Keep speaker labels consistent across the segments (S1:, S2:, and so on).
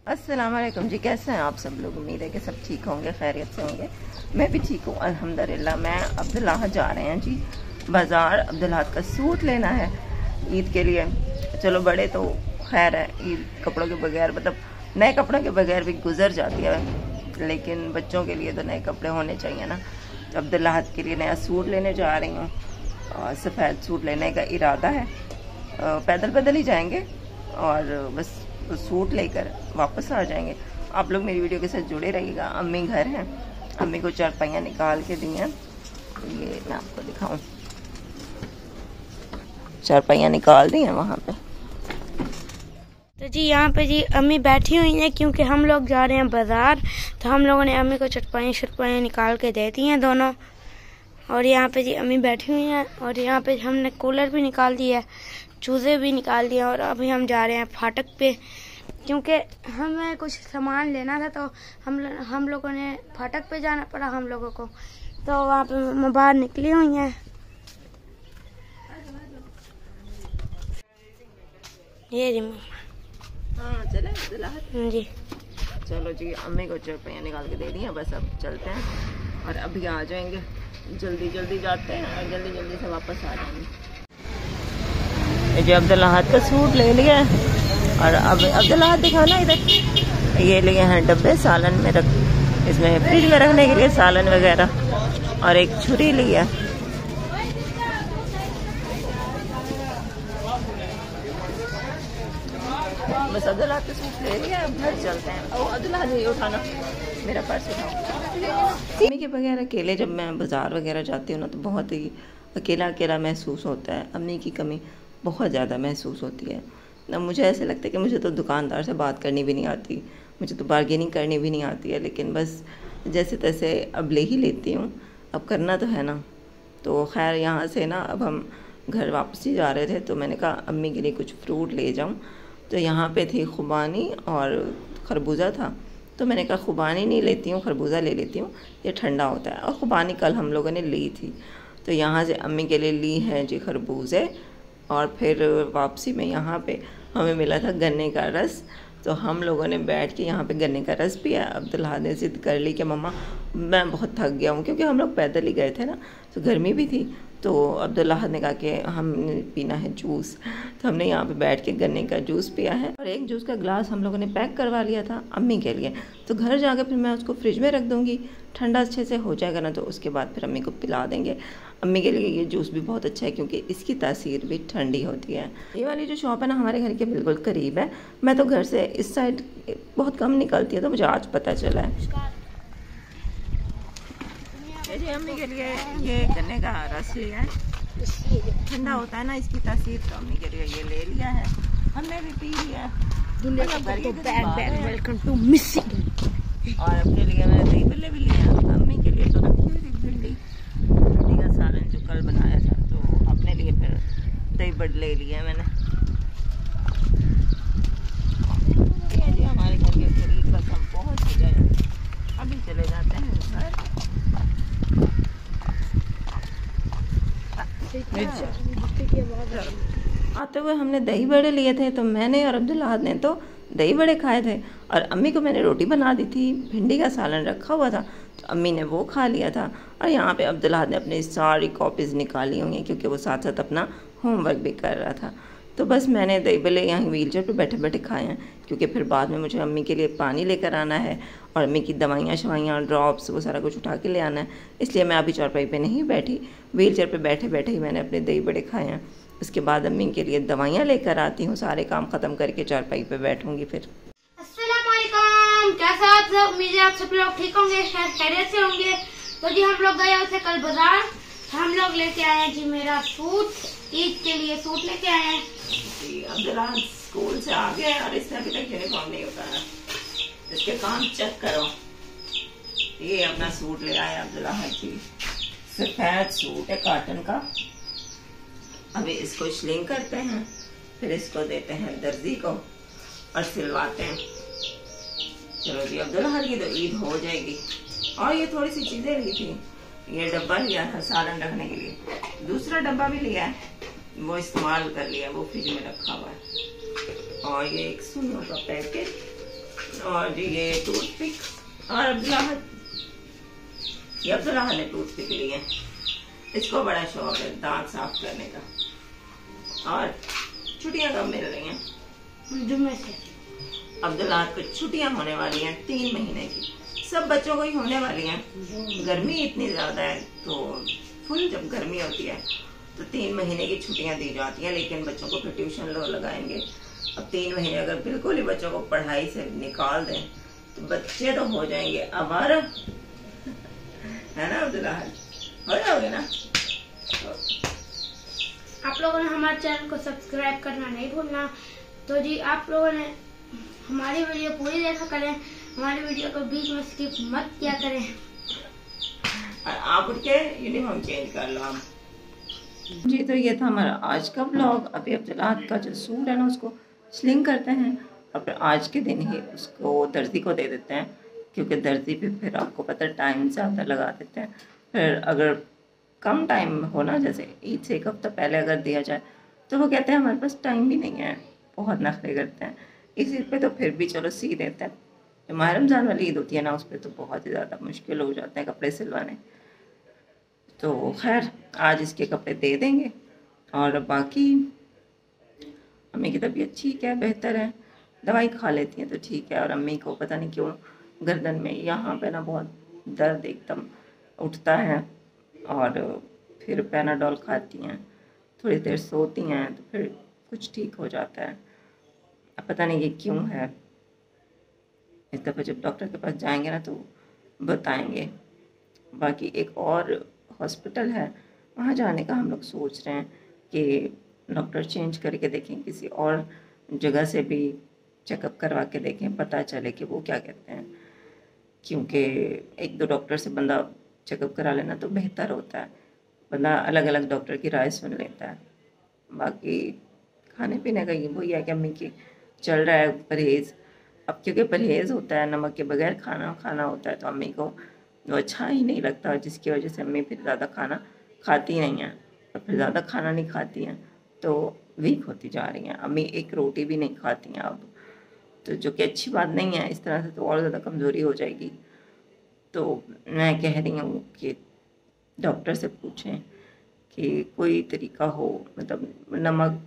S1: अस्सलाम वालेकुम जी, कैसे हैं आप सब लोग। उम्मीद है कि सब ठीक होंगे, खैरियत से होंगे। मैं भी ठीक हूँ अल्हम्दुलिल्लाह। मैं अब्दुल्लाह जा रहे हैं जी बाज़ार। अब्दुल्लाह का सूट लेना है ईद के लिए। चलो बड़े तो खैर है, ईद कपड़ों के बगैर मतलब नए कपड़ों के बगैर भी गुजर जाती है, लेकिन बच्चों के लिए तो नए कपड़े होने चाहिए ना। तो अब्दुल्लाह के लिए नया सूट लेने जा रही हूँ और सफ़ेद सूट लेने का इरादा है। पैदल पैदल ही जाएंगे और बस सूट लेकर वापस आ जाएंगे। आप लोग मेरी वीडियो के साथ जुड़े रहिएगा। अम्मी घर हैं, अम्मी को चारपाइयाँ निकाल के दी हैं, तो ये मैं आपको दिखाऊं। चारपाइयाँ निकाल दी हैं वहाँ पे।
S2: तो जी यहाँ पे जी अम्मी बैठी हुई हैं क्योंकि हम लोग जा रहे हैं बाज़ार। तो हम लोगों ने अम्मी को चटपाइयाँ निकाल के दे दी हैं दोनों। और यहाँ पे जी अम्मी बैठी हुई हैं और यहाँ पे हमने कूलर भी निकाल दिया है, चूज़े भी निकाल दिए। और अभी हम जा रहे हैं फाटक पे क्योंकि हमें कुछ सामान लेना था। तो हम लोगों ने फाटक पे जाना पड़ा हम लोगों को। तो वहाँ पे मम्मा बाहर निकली हुई हैं। ये जी मम्मा।
S1: हाँ चले
S2: जी
S1: चलो जी, अम्मी को चारपाइयाँ निकाल के दे दी हैं, बस अब चलते हैं और अभी आ जाएंगे। जल्दी जल्दी जाते हैं और जल्दी जल्दी से वापस आ जाएंगे। जो अब्दुल्लाह का सूट ले लिया और अब अब्दुल्लाह दिखाना इधर। ये लिए हैं डब्बे सालन में रख, इसमें फ्रिज में रखने के लिए सालन वगैरह, और एक छुरी ली है। बस अब्दुल्लाह का सूट ले लिया, अब घर चलते हैं। ओ अब्दुल्लाह नहीं उठाना, मेरा पर्स उठाओ। अम्मी के बगैर अकेले जब मैं बाज़ार वगैरह जाती हूँ ना तो बहुत ही अकेला अकेला महसूस होता है। अम्मी की कमी बहुत ज़्यादा महसूस होती है ना। मुझे ऐसे लगता है कि मुझे तो दुकानदार से बात करनी भी नहीं आती, मुझे तो बार्गेनिंग करनी भी नहीं आती है, लेकिन बस जैसे तैसे अब ले ही लेती हूँ। अब करना तो है ना। तो खैर यहाँ से ना अब हम घर वापस ही जा रहे थे, तो मैंने कहा अम्मी के लिए कुछ फ्रूट ले जाऊँ। तो यहाँ पे थी खुबानी और खरबूजा था, तो मैंने कहा खुबानी नहीं लेती हूँ, खरबूजा ले लेती हूँ, ये ठंडा होता है। और खुबानी कल हम लोगों ने ली थी, तो यहाँ से अम्मी के लिए ली है जी खरबूजे। और फिर वापसी में यहाँ पे हमें मिला था गन्ने का रस, तो हम लोगों ने बैठ के यहाँ पे गन्ने का रस पिया। अब्दुल्लाह ने ज़िद कर ली कि मम्मा मैं बहुत थक गया हूँ, क्योंकि हम लोग पैदल ही गए थे ना, तो गर्मी भी थी। तो अब्दुल्लाह ने कहा कि हमने पीना है जूस, तो हमने यहाँ पे बैठ के गन्ने का जूस पिया है। और एक जूस का ग्लास हम लोगों ने पैक करवा लिया था अम्मी के लिए, तो घर जाकर फिर मैं उसको फ्रिज में रख दूँगी, ठंडा अच्छे से हो जाएगा ना, तो उसके बाद फिर अम्मी को पिला देंगे। अम्मी के लिए ये जूस भी बहुत अच्छा है क्योंकि इसकी तासीर भी ठंडी होती है। ये वाली जो शॉप है ना हमारे घर के बिल्कुल करीब है। मैं तो घर से इस साइड बहुत कम निकलती है, तो मुझे आज पता चला है। जी अम्मी के लिए ये गन्ने का रस लिया है, ठंडा होता है ना, इसकी तासीर, तो अम्मी के लिए ये ले लिया है, हमने भी पी लिया है।
S2: Welcome to missing.
S1: और अपने लिए मैंने दही बल्ले भी लिया, अम्मी के लिए तो रखी हुई थी भिंडी का सालन जो कल बनाया था, तो अपने लिए फिर दही बल्ले ले लिया मैंने। ये हमारे घर के करीब बस हम पहुँच गए, अभी चले जाते हैं घर। आते हुए हमने दही बड़े लिए थे, तो मैंने और अब्दुल्लाह ने तो दही बड़े खाए थे, और अम्मी को मैंने रोटी बना दी थी, भिंडी का सालन रखा हुआ था, तो अम्मी ने वो खा लिया था। और यहाँ पे अब्दुल्लाह ने अपनी सारी कॉपीज़ निकाली हुई हैं क्योंकि वो साथ साथ अपना होमवर्क भी कर रहा था। तो बस मैंने दही बड़े यहाँ व्हीलचेयर पे बैठे बैठे खाए हैं, क्योंकि फिर बाद में मुझे अम्मी के लिए पानी लेकर आना है और अम्मी की दवाइयाँ शवाइयाँ ड्रॉप्स वो सारा कुछ उठा के ले आना है। इसलिए मैं अभी चारपाई पे नहीं बैठी, व्हीलचेयर पे बैठे बैठे ही मैंने अपने दही बड़े खाए हैं। उसके बाद अम्मी के लिए दवाइयाँ लेकर आती हूँ, सारे काम ख़त्म करके चारपाई पे बैठूँगी फिर।
S2: अस्सलाम वालेकुम, कैसे आप सब? उम्मीद है आप सब लोग ठीक होंगे, खैरियत से होंगे। तो जी हम लोग गए हुए थे कल बाजार, हम लोग लेके आए हैं जी मेरा सूट, ईद के लिए सूट लेके आए हैं।
S1: अब्दुल्लाह स्कूल से आ गया और इसने अभी तक यूनिफॉर्म नहीं उतारा, इसके काम चेक करो। ये अपना सूट ले आया अब्दुल्लाह की, सफेद सूट है कॉटन का। अभी इसको स्लिंग करते हैं, फिर इसको देते हैं दर्जी को और सिलवाते हैं। चलो जी अब्दुल्लाह की तो ईद हो जाएगी। और ये थोड़ी सी चीजें ली थी, ये डब्बा लिया था सालन रखने के लिए, दूसरा डब्बा भी लिया है, वो इस्तेमाल कर लिया, वो फ्रिज में रखा हुआ है। और ये एक सुइयों का पैकेट, और जी ये टूथपिक, और अब्दुल्ला ने टूथपिक ली है, इसको बड़ा शौक है दांत साफ करने का। और छुट्टियां कब मिल रही हैं?
S2: जुम्मे से।
S1: अब्दुल्ला को छुट्टियां होने वाली हैं 3 महीने की, सब बच्चों को ही होने वाली हैं। गर्मी इतनी ज्यादा है तो फुल जब गर्मी होती है तो 3 महीने की छुट्टियां दी जाती हैं, लेकिन बच्चों को फिर ट्यूशन लगाएंगे। अब 3 महीने अगर बिल्कुल ही बच्चों को पढ़ाई से निकाल दें तो बच्चे तो हो जाएंगे आवारा, है ना अब्दुल्ला? हो जाओगे ना?
S2: आप लोगों ने हमारे चैनल को सब्सक्राइब करना नहीं भूलना। तो जी आप लोगों ने हमारी वीडियो पूरी देखा करें, हमारी वीडियो को बीच में स्किप मत किया करें।
S1: और आप उठ के यूनिफॉर्म चेंज कर लो आप। जी तो ये था हमारा आज का ब्लॉग। अभी अब्दुल्ला का जो सूट है ना उसको स्लिंग करते हैं और फिर आज के दिन ही उसको दर्जी को दे देते हैं, क्योंकि दर्जी भी फिर आपको पता है टाइम ज़्यादा लगा देते हैं। फिर अगर कम टाइम हो ना, जैसे ईद से 1 हफ्ता पहले अगर दिया जाए तो वो कहते हैं हमारे पास टाइम भी नहीं है, बहुत नखरे करते हैं। इस ईद पे तो फिर भी चलो सी देते हैं। जो माह रमज़ान वाली ईद होती है ना उस पर तो बहुत ही ज़्यादा मुश्किल हो जाते हैं कपड़े सिलवाने। तो खैर आज इसके कपड़े दे देंगे। और बाकी अम्मी की तबीयत ठीक है, बेहतर है, दवाई खा लेती हैं तो ठीक है। और अम्मी को पता नहीं क्यों गर्दन में यहाँ पे ना बहुत दर्द एकदम उठता है, और फिर पैनाडोल खाती हैं, थोड़ी देर सोती हैं तो फिर कुछ ठीक हो जाता है। अब पता नहीं ये क्यों है, इस दफ़ा जब डॉक्टर के पास जाएंगे ना तो बताएंगे। बाकी एक और हॉस्पिटल है, वहाँ जाने का हम लोग सोच रहे हैं कि डॉक्टर चेंज करके देखें, किसी और जगह से भी चेकअप करवा के देखें, पता चले कि वो क्या कहते हैं। क्योंकि 1-2 डॉक्टर से बंदा चेकअप करा लेना तो बेहतर होता है, बंदा अलग अलग डॉक्टर की राय सुन लेता है। बाकी खाने पीने का ये वही है कि अम्मी की चल रहा है परहेज़। अब क्योंकि परहेज़ होता है, नमक के बगैर खाना होता है, तो अम्मी को वो अच्छा ही नहीं लगता, जिसकी वजह से अम्मी फिर ज़्यादा खाना खाती नहीं हैं। और फिर ज़्यादा खाना नहीं खाती हैं तो वीक होती जा रही हैं। अम्मी एक रोटी भी नहीं खाती हैं अब, तो जो कि अच्छी बात नहीं है, इस तरह से तो और ज़्यादा कमज़ोरी हो जाएगी। तो मैं कह रही हूँ कि डॉक्टर से पूछें कि कोई तरीका हो, मतलब नमक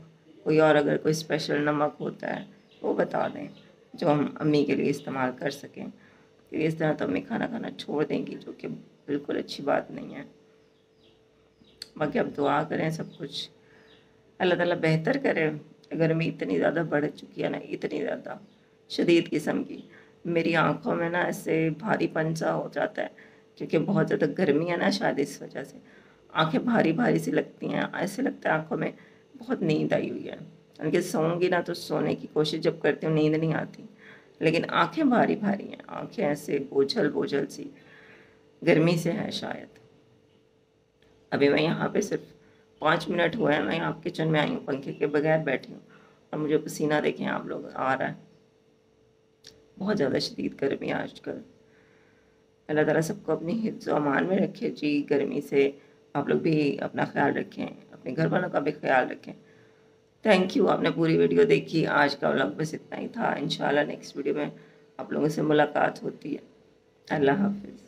S1: कोई और अगर कोई स्पेशल नमक होता है वो बता दें जो हम अम्मी के लिए इस्तेमाल कर सकें। क्योंकि इस तरह तो अम्मी खाना खाना छोड़ देंगी, जो कि बिल्कुल अच्छी बात नहीं है। बाकी अब दुआ करें, सब कुछ अल्लाह ताला बेहतर करे। गर्मी इतनी ज़्यादा बढ़ चुकी है ना, इतनी ज़्यादा शदीद किस्म की, मेरी आंखों में ना ऐसे भारीपन सा हो जाता है, क्योंकि बहुत ज़्यादा गर्मी है ना, शायद इस वजह से आंखें भारी भारी सी लगती हैं। ऐसे लगता है आंखों में बहुत नींद आई हुई है, उनके सोऊंगी ना तो सोने की कोशिश जब करती हूँ नींद नहीं आती, लेकिन आंखें भारी भारी हैं, आंखें ऐसे बोझल बोझल सी, गर्मी से है शायद। अभी मैं यहाँ पे सिर्फ 5 मिनट हुए हैं, मैं यहाँ किचन में आई हूँ, पंखे के बगैर बैठी हूँ, और मुझे पसीना देखें आप लोग आ रहा है। बहुत ज़्यादा शदीद गर्मी है आजकल। अल्लाह ताला सबको अपनी हिफ्ज़ व अमान में रखे जी। गर्मी से आप लोग भी अपना ख्याल रखें, अपने घर वालों का भी ख्याल रखें। थैंक यू, आपने पूरी वीडियो देखी। आज का व्लॉग बस इतना ही था। इंशाल्लाह नेक्स्ट वीडियो में आप लोगों से मुलाकात होती है। अल्लाह हाफिज़।